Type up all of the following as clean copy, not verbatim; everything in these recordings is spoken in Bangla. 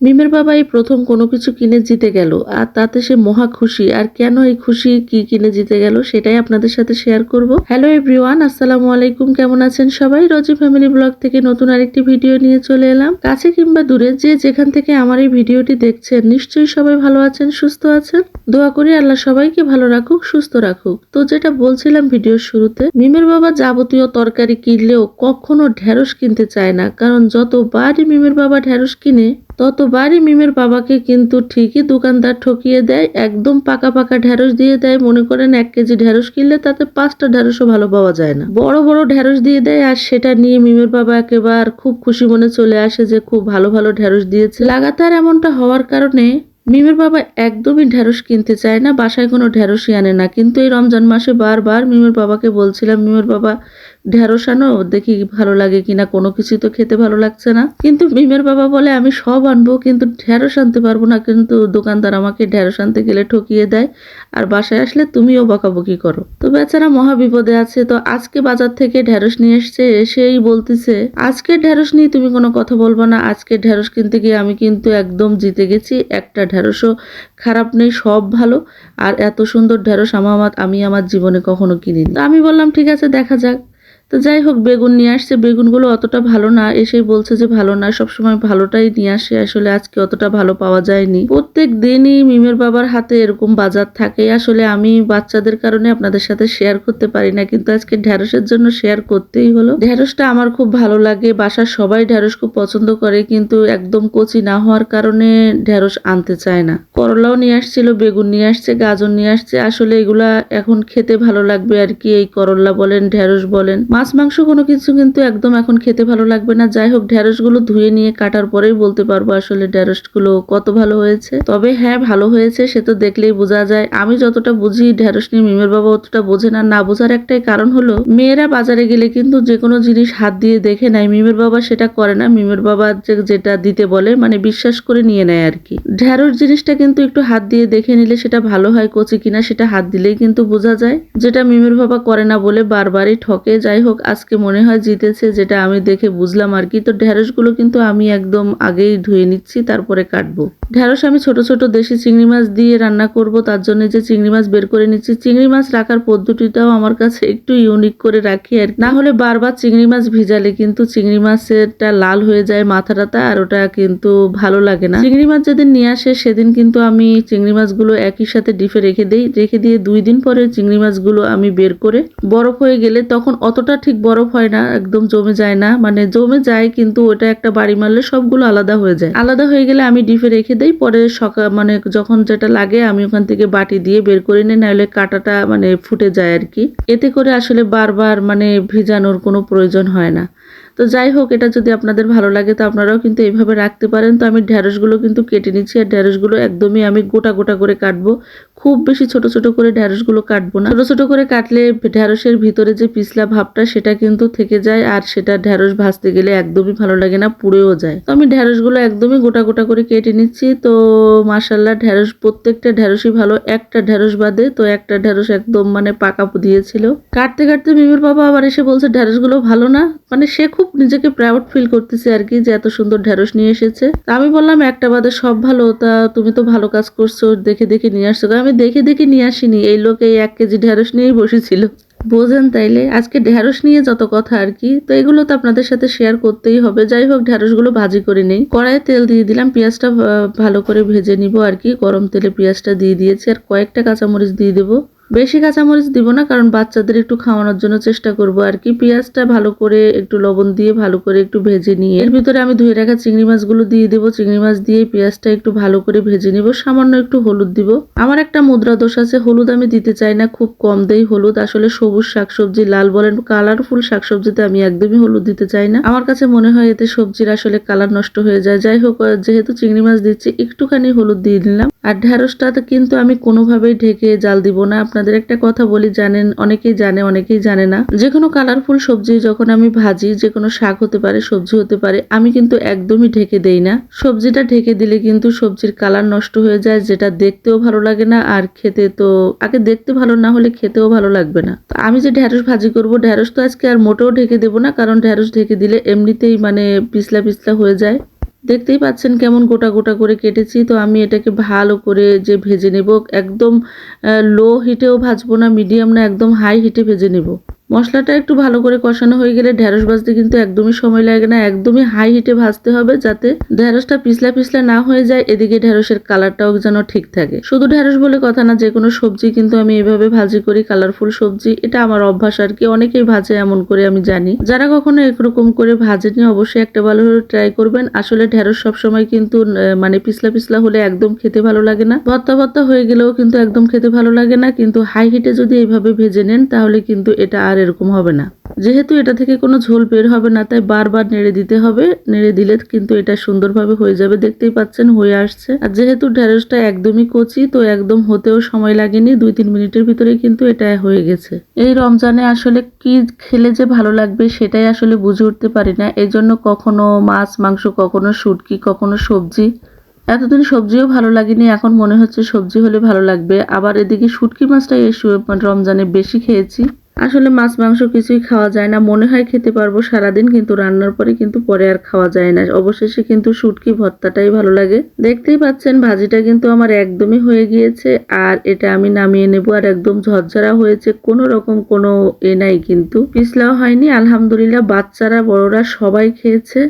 মিমের বাবা এই প্রথম কোনো কিছু কিনে জিতে গেল আর তাতে সে মহা খুশি। আর কেন এই খুশি, কি কিনে জিতে গেল সেটাই আপনাদের সাথে শেয়ার করব। হ্যালো এভরিওয়ান, আসসালামু আলাইকুম। কেমন আছেন সবাই? রোজি ফ্যামিলি ব্লগ থেকে নতুন আরেকটি ভিডিও নিয়ে চলে এলাম। কাছে কিংবা দূরে যে যেখান থেকে আমার এই ভিডিওটি দেখছেন, নিশ্চয়ই সবাই ভালো আছেন, সুস্থ আছেন। দোয়া করি আল্লাহ সবাইকে ভালো রাখুক, সুস্থ রাখুক। তো যেটা বলছিলাম ভিডিওর শুরুতে, মিমের বাবা যাবতীয় তরকারি কিনলেও কখনো ঢেঁড়স কিনতে চায় না, কারণ যতবারই মিমের বাবা ঢেঁড়স কিনে ততবারই মিমের বাবাকে কিন্তু ঠিকই দোকানদার ঠকিয়ে দেয়। একদম পাকা পাকা ঢেঁড়স দিয়ে দেয়। মনে করেন 1 কেজি ঢেঁড়স কিনলে তাতে 5টা ঢেঁড়সও ভালো পাওয়া যায় না, বড় বড় ঢেঁড়স দিয়ে দেয়। আর সেটা নিয়ে মিমের বাবা একেবারে খুব খুশি মনে চলে আসে যে খুব ভালো ভালো ঢেঁড়স দিয়েছে। লাগাতার এমনটা হওয়ার কারণে মিমের বাবা একদমই ঢেঁড়স কিনতে চায় না, বাসায় কোনো ঢেঁড়সই আনে না। কিন্তু এই রমজান মাসে বারবার মিমের বাবাকে বলছিলাম, মিমের বাবা ঢেঁড়স আনো, দেখি ভালো লাগে কিনা, কোনো কিছু তো খেতে ভালো লাগছে না। কিন্তু মিমের বাবা বলে আমি সব আনবো, কিন্তু ঢেঁড়স আনতে পারবো না। কিন্তু দোকানদার আমাকে ঢেঁড়স আনতে গেলে ঠকিয়ে দেয়, আর বাসায় আসলে তুমিও বকাবকি করো। তো বেচারা মহা বিপদে আছে। তো আজকে বাজার থেকে ঢেঁড়স নিয়ে এসছে, এসেই বলতেছে আজকে ঢেঁড়স নিয়ে তুমি কোনো কথা বলবা না। আজকে ঢেঁড়স কিনতে গিয়ে আমি কিন্তু একদম জিতে গেছি, একটা ঢেঁড়সও খারাপ নেই, সব ভালো। আর এত সুন্দর ঢেঁড়স আমি আমার জীবনে কখনো কিনিনি। তো আমি বললাম ঠিক আছে, দেখা যাক। তো যাই হোক, বেগুন নিয়ে আসছে, বেগুনগুলো অতটা ভালো না। এসেই বলছে যে ভালো না, সবসময় ভালোটাই নিয়ে আসে। আসলে আজকে অতটা ভালো পাওয়া যায়নি। প্রত্যেক দিনই মিমের বাবার হাতে এরকম বাজার থাকে। আসলে আমি বাচ্চাদের কারণে আপনাদের সাথে শেয়ার করতে পারি না, কিন্তু আজকে ঢেঁড়সের জন্য শেয়ার করতেই হলো। ঢেঁড়সটা আমার খুব ভালো লাগে, বাসার সবাই ঢেঁড়স খুব পছন্দ করে, কিন্তু একদম কচি না হওয়ার কারণে ঢেঁড়স আনতে চায় না। করলাও নিয়ে আসছিল, বেগুন নিয়ে আসছে, গাজর নিয়ে আসছে। আসলে এগুলা এখন খেতে ভালো লাগবে আর কি। এই করলা বলেন, ঢেঁড়স বলেন, মাছ মাংস কোনো কিছু কিন্তু একদম এখন খেতে ভালো লাগবে না। যাই হোক, ঢেঁড়সগুলো ধুয়ে নিয়ে কাটার পরেই বলতে পারবো আসলে ঢেঁড়সগুলো কত ভালো হয়েছে। তবে হ্যাঁ, ভালো হয়েছে সে তো দেখলেই বোঝা যায়। আমি যতটা বুঝি ঢেঁড়স নিয়ে, মিমের বাবা অতটা বোঝে না। না বোঝার একটাই কারণ হলো, মেয়েরা বাজারে গেলে কিন্তু যে কোনো জিনিস হাত দিয়ে দেখে নেয়, মিমের বাবা সেটা করে না। মিমের বাবা যেটা দিতে বলে মানে বিশ্বাস করে নিয়ে নেয় আর কি। ঢেঁড়স জিনিসটা কিন্তু একটু হাত দিয়ে দেখে নিলে সেটা ভালো হয় কচি কিনা, সেটা হাত দিলেই কিন্তু বোঝা যায়। যেটা মিমের বাবা করে না বলে বারবারই ঠকে। যাই হোক, আজকে মনে হয় জিতেছে, যেটা আমি দেখে বুঝলাম আর কি। তো ঢেঁড়সগুলো কিন্তু আমি একদম আগেই ধুয়ে নিচ্ছি, তারপরে কাটবো। ঢেঁড়স আমি ছোট ছোট দেশি চিংড়ি মাছ দিয়ে রান্না করব, তার জন্য যে চিংড়ি মাছ বের করে নিচ্ছি। চিংড়ি মাছ রাখার পদ্ধতিটাও আমার কাছে একটু ইউনিক করে রাখি আর না হলে বারবার চিংড়ি মাছ ভিজালে কিন্তু চিংড়ি মাছেরটা লাল হয়ে যায় মাথাটা, আর ওটা কিন্তু ভালো লাগে না। চিংড়ি মাছ যেদিন নিয়ে আসে সেদিন কিন্তু আমি চিংড়ি মাছগুলো একই সাথে ডিপে রেখে দিয়ে 2 দিন পরে চিংড়ি মাছগুলো আমি বের করে, বরফ হয়ে গেলে তখন অতটা ঠিক বরফ হয় না, একদম জমে যায় না, মানে জমে যায় কিন্তু ওটা একটা বাড়ি মারলে সবগুলো আলাদা হয়ে যায়। আলাদা হয়ে গেলে আমি ডিপে রেখে দেই, পরে সকাল মানে যখন যেটা লাগে আমি ওখান থেকে বাটি দিয়ে বের করে নিই, নাহলে কাঁটাটা মানে ফুটে যায় আর কি। এতে করে আসলে বারবার মানে ভিজানোর কোনো প্রয়োজন হয় না। তো যাই হোক, এটা যদি আপনাদের ভালো লাগে তো আপনারাও কিন্তু এইভাবে রাখতে পারেন। তো আমি ঢেঁড়সগুলো কিন্তু কেটে নিচ্ছি, আর ঢেঁড়সগুলো একদমই আমি গোটা গোটা করে কাটবো, খুব বেশি ছোট ছোট করে ঢেঁড়সগুলো কাটবো না। ছোট ছোট করে কাটলে ঢেঁড়সের ভিতরে যে পিছলা ভাবটা সেটা কিন্তু থেকে যায়, আর সেটা ঢেঁড়স ভাজতে গেলে একদমই ভালো লাগে না, পুড়েও যায়। তো আমি ঢেঁড়সগুলো একদমই গোটা গোটা করে কেটে নিচ্ছি। তো মাশাআল্লাহ, ঢেঁড়স প্রত্যেকটা ঢেঁড়সই ভালো, একটা ঢেঁড়স বাদে। তো একটা ঢেঁড়স একদম মানে পাকা দিয়েছিল। কাটতে কাটতে মিমের বাবা আবার এসে বলছে ঢেঁড়সগুলো ভালো না, মানে সে খুব নিজেকে প্রাউড ফিল করতেছে আর কি, যে এত সুন্দর ঢেঁড়স নিয়ে এসেছে। আমি বললাম একটা বাদে সব ভালো, তা তুমি তো ভালো কাজ করছো, দেখে দেখে নিয়ে আসছো। আমি দেখে দেখে নিয়ে আসিনি, এই লোক এই 1 কেজি ঢেঁড়স নিয়েই বসেছিল, বোঝেন তাইলে। আজকে ঢেঁড়স নিয়ে যত কথা আর কি, তো এগুলো তো আপনাদের সাথে শেয়ার করতেই হবে। যাই হোক, ঢেঁড়সগুলো ভাজি করে নেই। কড়াইয়ে তেল দিয়ে দিলাম, পেঁয়াজটা ভালো করে ভেজে নিব আর কি। গরম তেলে পেঁয়াজটা দিয়ে দিয়েছি, আর কয়েকটা কাঁচামরিচ দিয়ে দেবো। বেশি কাঁচামরিচ দিব না, কারণ বাচ্চাদের একটু খাওয়ানোর জন্য চেষ্টা করব আর কি। পেঁয়াজটা ভালো করে একটু লবণ দিয়ে ভালো করে একটু ভেজে নিয়ে এর ভিতরে আমি ধুয়ে রাখা চিংড়ি মাছগুলো দিয়ে দেবো। চিংড়ি মাছ দিয়ে পেঁয়াজটা একটু ভালো করে ভেজে নিব। সামান্য একটু হলুদ দিব। আমার একটা মুদ্রা দোষ আছে, হলুদ আমি দিতে চাই না, খুব কম দেই হলুদ। আসলে সবুজ শাকসবজি, লাল বলেন কালারফুল শাকসবজিতে আমি একদমই হলুদ দিতে চাই না। আমার কাছে মনে হয় এতে সবজির আসলে কালার নষ্ট হয়ে যায়। যাই হোক, যেহেতু চিংড়ি মাছ দিচ্ছি একটুখানি হলুদ দিয়ে দিলাম। আর ঢেঁড়সটাতে কিন্তু আমি কোনোভাবেই ঢেকে জাল দিব না। আপনাদের একটা কথা বলি, জানেন, অনেকেই জানে অনেকেই জানে না, যে কোনো কালারফুল সবজি যখন আমি ভাজি, যে কোনো শাক হতে পারে, সবজি হতে পারে, আমি কিন্তু একদমই ঢেকে দেই না। সবজিটা ঢেকে দিলে কিন্তু সবজির কালার নষ্ট হয়ে যায়, যেটা দেখতেও ভালো লাগে না, আর খেতে তো আগে দেখতে ভালো না হলে খেতেও ভালো লাগবে না। তো আমি যে ঢেঁড়স ভাজি করব, ঢেঁড়স তো আজকে আর মোটেও ঢেকে দেবো না, কারণ ঢেঁড়স ঢেকে দিলে এমনিতেই মানে পিছলা পিছলা হয়ে যায়। দেখতেই পাচ্ছেন কেমন গোটা গোটা করে কেটেছি। তো আমি এটাকে ভালো করে যে ভেজে নেব, একদম লো হিটেও ভাজবো না, মিডিয়াম না, একদম হাই হিটে ভেজে নেব। মশলাটা একটু ভালো করে কষানো হয়ে গেলে ঢেঁড়স ভাজতে কিন্তু একদমই সময় লাগে না, একদমই হাই হিটে ভাজতে হবে যাতে ঢেঁড়সটা পিছলা পিছলা না হয়ে যায়, এদিকে ঢেঁড়সের কালারটাও যেন ঠিক থাকে। শুধু ঢেঁড়স বলে কথা না, যে কোনো সবজি কিন্তু আমি এভাবে ভাজি করি, কালারফুল সবজি, এটা আমার অভ্যাস আর কি। অনেকেই ভাজে এমন করে, আমি জানি। যারা কখনো এরকম করে ভাজেনি অবশ্যই একটা ভালো ট্রাই করবেন। আসলে ঢেঁড়স সবসময় কিন্তু মানে পিছলা পিছলা হলে একদম খেতে ভালো লাগে না, ভর্তা ভর্তা হয়ে গেলেও কিন্তু একদম খেতে ভালো লাগে না। কিন্তু হাই হিটে যদি এইভাবে ভেজে নেন তাহলে কিন্তু এটা আর এরকম হবে না। যেহেতু এটা থেকে কোনো ঝোল বের হবে না, তাই বারবার নেড়ে দিতে হবে। নেড়ে দিলে কিন্তু এটা সুন্দরভাবে হয়ে যাবে। দেখতেই পাচ্ছেন হয়ে আসছে। আর যেহেতু ঢেঁড়সটা একদমই কচি, তো একদম হতেও সময় লাগেনি, 2-3 মিনিটের ভিতরে কিন্তু এটা হয়ে গেছে। এই রমজানে আসলে কি খেলে যে ভালো লাগবে সেটাই আসলে বুঝে উঠতে পারি না। এই জন্য কখনো মাছ মাংস, কখনো শুটকি, কখনো সবজি। এতদিন সবজিও ভালো লাগেনি, এখন মনে হচ্ছে সবজি হলে ভালো লাগবে। আবার এদিকে শুটকি মাছটাই এই রমজানে বেশি খেয়েছি। আসলে মাছ মাংস কিছুই খাওয়া যায় না, মনে হয় খেতে পারবো সারাদিন, কিন্তু রান্নার পরে কিন্তু পরে আর খাওয়া যায় না। অবশেষে কিন্তু শুটকি ভর্তাটাই ভালো লাগে। দেখতেই পাচ্ছেন ভাজিটা কিন্তু আমার একদমই হয়ে গিয়েছে, আর এটা আমি নামিয়ে নেব। আর একদম ঝরঝরা হয়েছে, কোনো রকম কোনো নাই, কিন্তু পিছলাও হয়নি। আলহামদুলিল্লাহ, বাচ্চারা বড়রা সবাই খেয়েছে।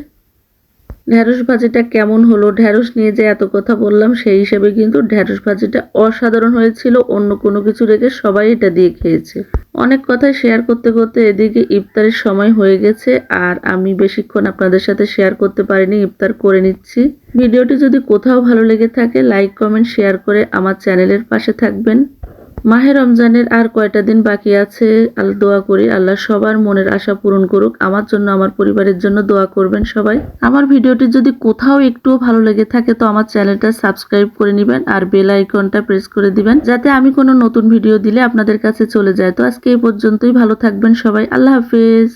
ঢেঁড়স ভাজিটা কেমন হলো, ঢেঁড়স নিয়ে যে এত কথা বললাম, সেই হিসেবে কিন্তু ঢেঁড়স ভাজিটা অসাধারণ হয়েছিল। অন্য কোনো কিছু রেখে সবাই এটা দিয়ে খেয়েছে। অনেক কথা শেয়ার করতে করতে এদিকে ইফতারের সময় হয়ে গেছে, আর আমি বেশিক্ষণ আপনাদের সাথে শেয়ার করতে পারিনি, ইফতার করে নিচ্ছি। ভিডিওটি যদি কোথাও ভালো লেগে থাকে, লাইক কমেন্ট শেয়ার করে আমার চ্যানেলের পাশে থাকবেন। মাহে রমজানের আর কয়টা দিন বাকি আছে, দোয়া করি আল্লাহ সবার মনের আশা পূরণ করুক। আমার জন্য, আমার পরিবারের জন্য দোয়া করবেন সবাই। আমার ভিডিওটি যদি কোথাও একটুও ভালো লেগে থাকে তো আমার চ্যানেলটা সাবস্ক্রাইব করে নেবেন, আর বেল আইকনটা প্রেস করে দিবেন, যাতে আমি কোনো নতুন ভিডিও দিলে আপনাদের কাছে চলে যায়। তো আজকে এই পর্যন্তই, ভালো থাকবেন সবাই, আল্লাহ হাফেজ।